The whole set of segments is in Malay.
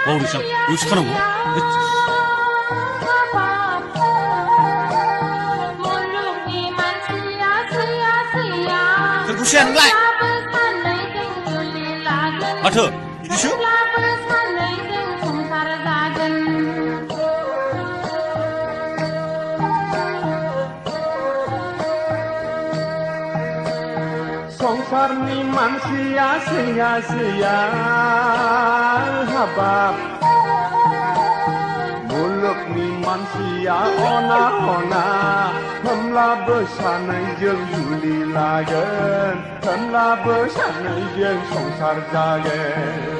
어리상 의식하는 거? Terus sian lại. À thưa, đi trước. সংসার ni manusia sia-sia habab muluk ni manusia ona-ona themla bersama jeung juli lagen themla bersama jeung সংসার jagen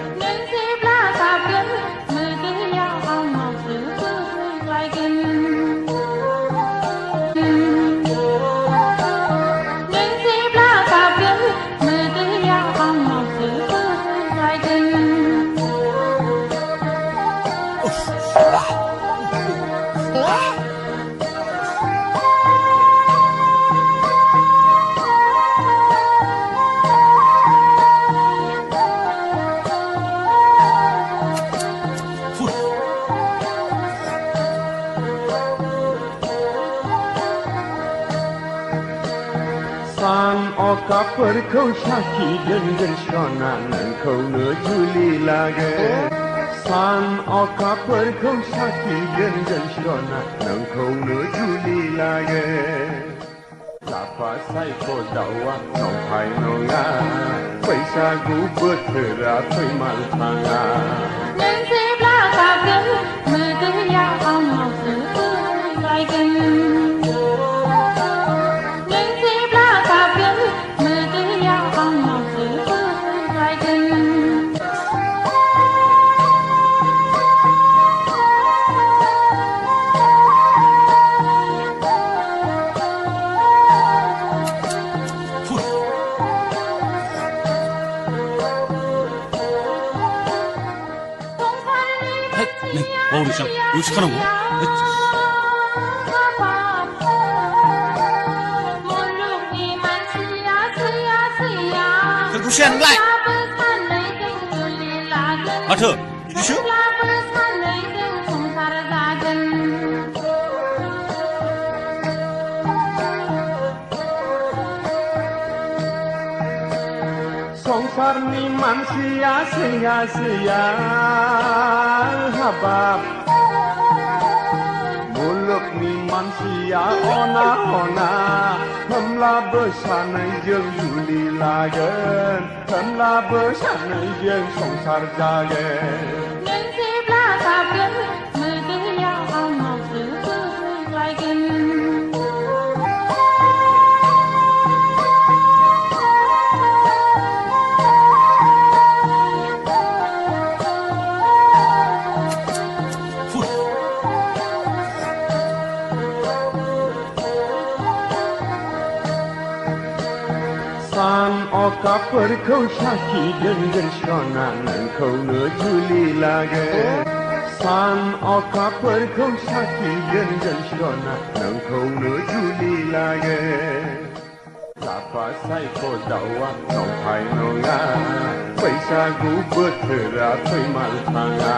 San okaperkौ saki dengan sona nengkau ne juli lage San okaperkau saki dengan sona nengkau ne juli lage Lapa sai ko dawa nong pai nonga Paisa gu betera pai mal tanga Neng si belaka gen Mete ya amau setu laigen 어리상 의식하는 거? Terus sian lại. À thưa, đi trước. সংসার ni manusia sia-sia habab muluk ni manusia ona-ona themla bersama jeung juli lagen themla bersama jeung সংসার jagen Neng si belaka gen Mete ya amau setu laigen San okaperkau saki dengan sona nengkau ne juli lage San okaperkau saki dengan sona nengkau ne juli lage Lapa sai ko dawa nong pai nonga Paisa gu betera pai mal tanga